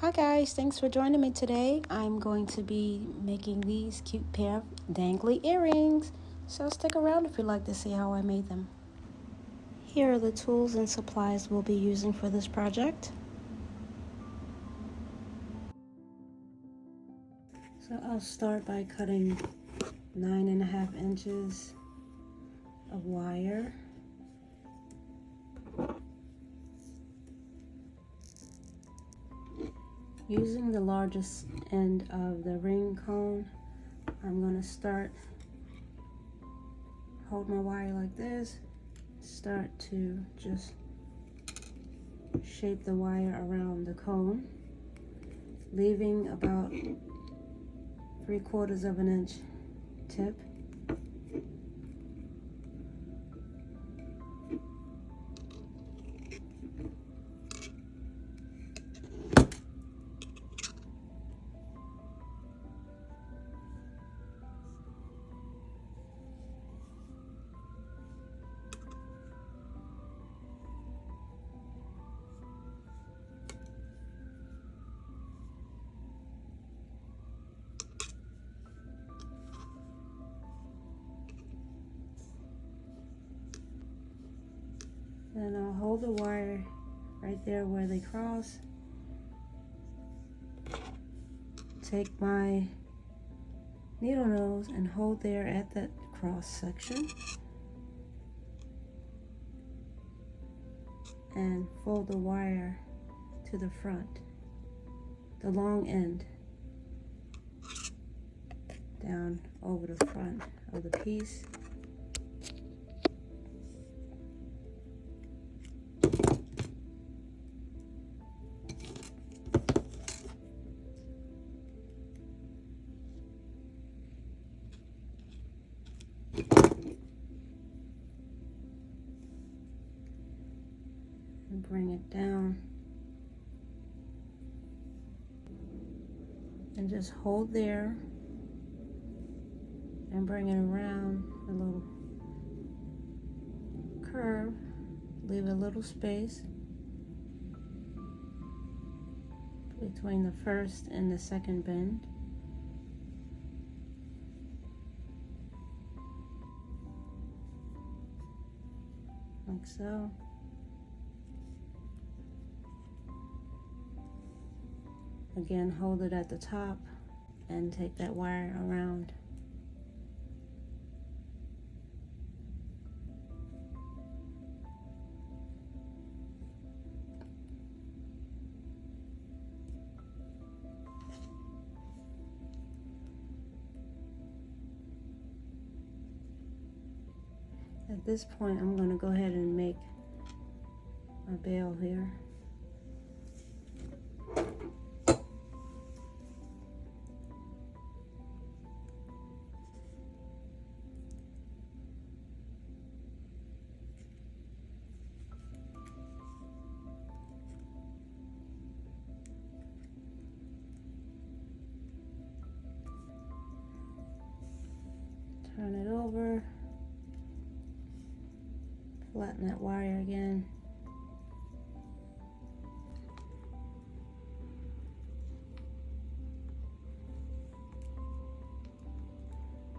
Hi guys, thanks for joining me today. I'm going to be making these cute pair of dangly earrings. So stick around if you'd like to see how I made them. Here are the tools and supplies we'll be using for this project. So I'll start by cutting 9.5 inches of wire. Using the largest end of the ring cone, I'm going to hold my wire like this, start to just shape the wire around the cone, leaving about 3/4 of an inch tip. Then I'll hold the wire right there where they cross. Take my needle nose and hold there at that cross section. And fold the wire to the front, the long end, down over the front of the piece. And bring it down. And just hold there and bring it around a little curve. Leave a little space between the first and the second bend. Like so. Again, hold it at the top and take that wire around. At this point, I'm going to go ahead and make my bail here. Turn it over. Flatten that wire again.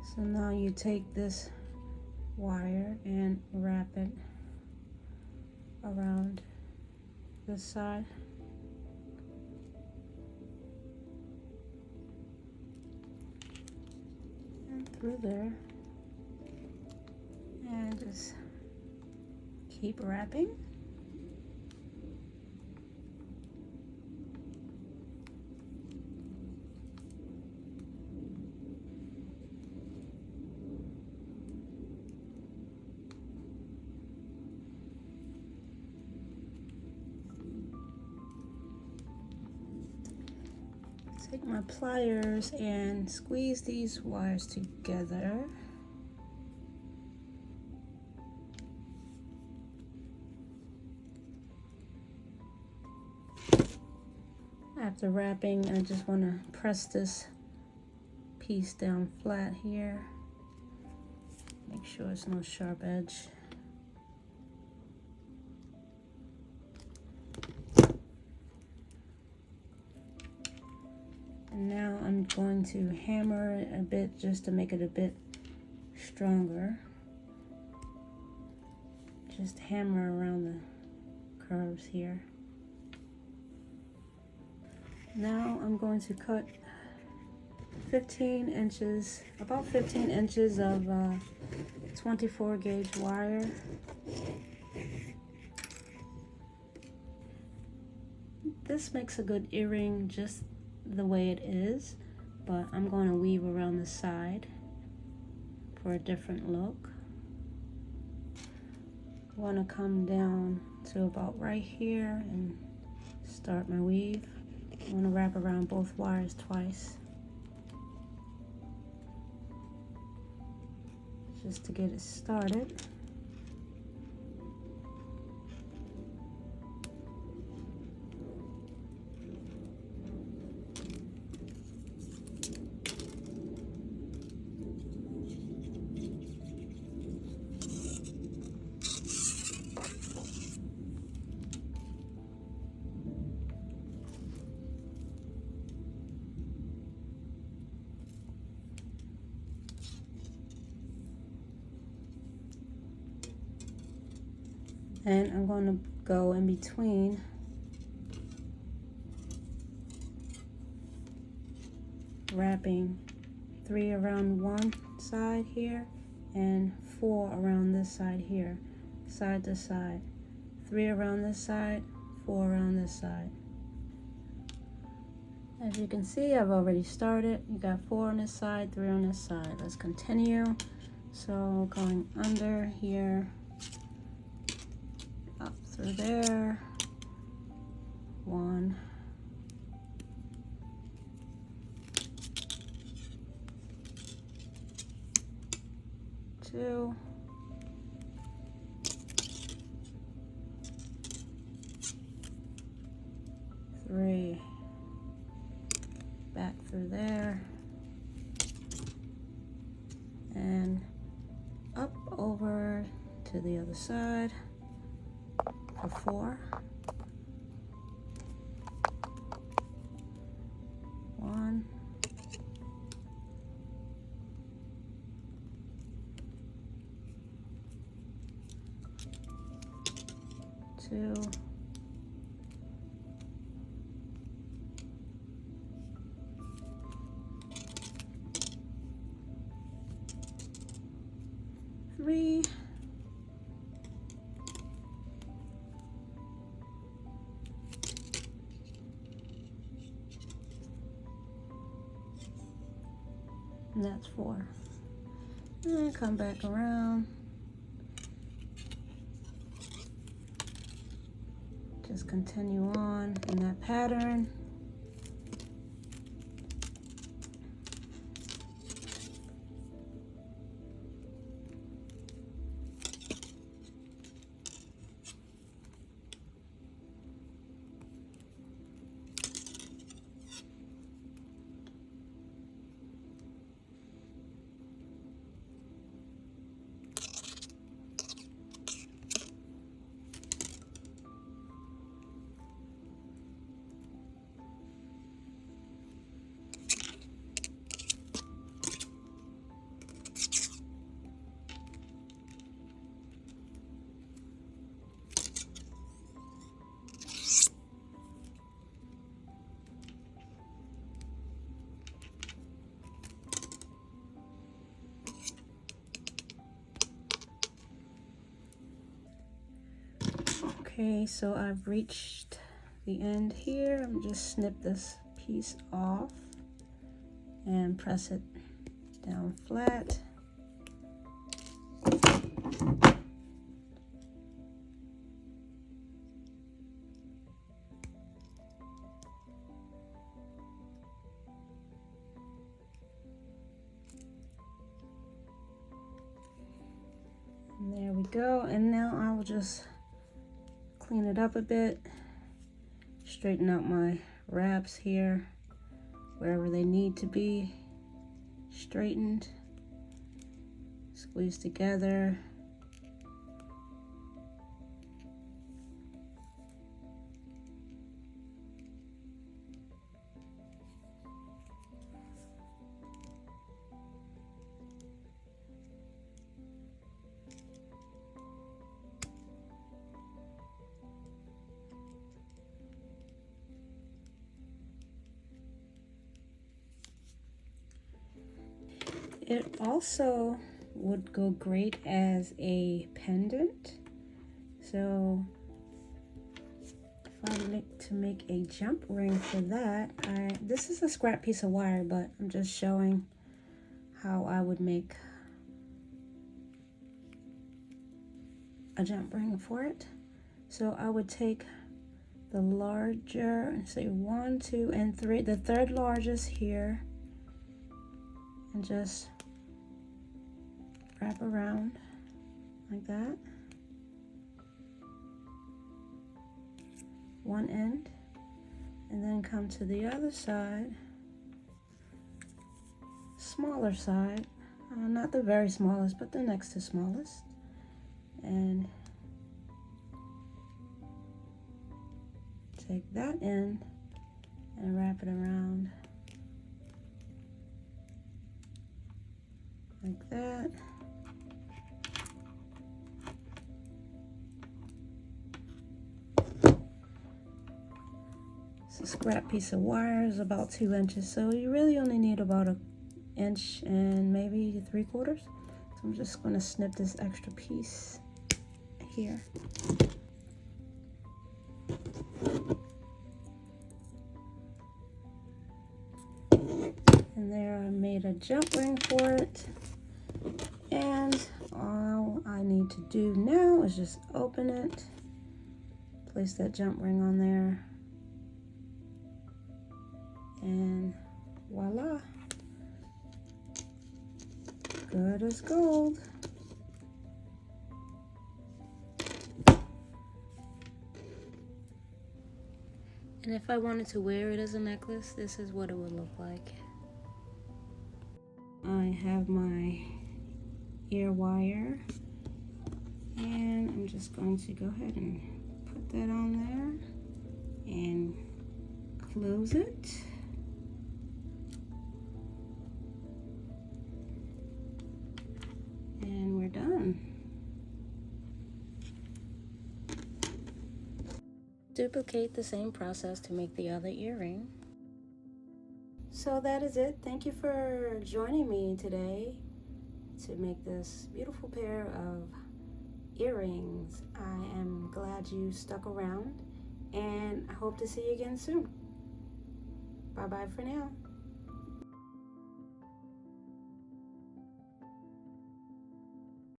So now you take this wire and wrap it around this side. And through there. And just keep wrapping. Take my pliers and squeeze these wires together. After wrapping, I just want to press this piece down flat here. Make sure it's no sharp edge. And now I'm going to hammer it a bit just to make it a bit stronger. Just hammer around the curves here. Now I'm going to cut 15 inches, about 15 inches of 24 gauge wire. This makes a good earring just the way it is, but I'm going to weave around the side for a different look. I want to come down to about right here and start my weave. I want to wrap around both wires twice, just to get it started. And I'm going to go in between wrapping 3 around one side here and 4 around this side here, side to side. 3 around this side, 4 around this side. As you can see, I've already started. You got 4 on this side, 3 on this side. Let's continue. So going under here, up through there, 1, 2, 3, back through there, and up over to the other side for 4. 1, 2, 3, and that's 4. And then come back around. Just continue on in that pattern. Okay, so I've reached the end here. I'm just snip this piece off and press it down flat. And there we go. And now I will just clean it up a bit, straighten out my wraps here wherever they need to be straightened, squeeze together. It also would go great as a pendant. So if I like to make a jump ring for that, this is a scrap piece of wire, but I'm just showing how I would make a jump ring for it. So I would take the larger, say 1, 2, and 3, the third largest here, and just wrap around like that, one end, and then come to the other side, smaller side, not the very smallest, but the next to smallest, and take that end and wrap it around like that. It's a scrap piece of wire, is about 2 inches, so you really only need about 1 inch and maybe 3/4. So I'm just going to snip this extra piece here. And there, I made a jump ring for it. And all I need to do now is just open it, place that jump ring on there, and voila, good as gold. And if I wanted to wear it as a necklace, this is what it would look like. I have my ear wire, and I'm just going to go ahead and put that on there and close it. And we're done. Duplicate the same process to make the other earring. So that is it. Thank you for joining me today to make this beautiful pair of earrings. I am glad you stuck around, and I hope to see you again soon. Bye bye for now.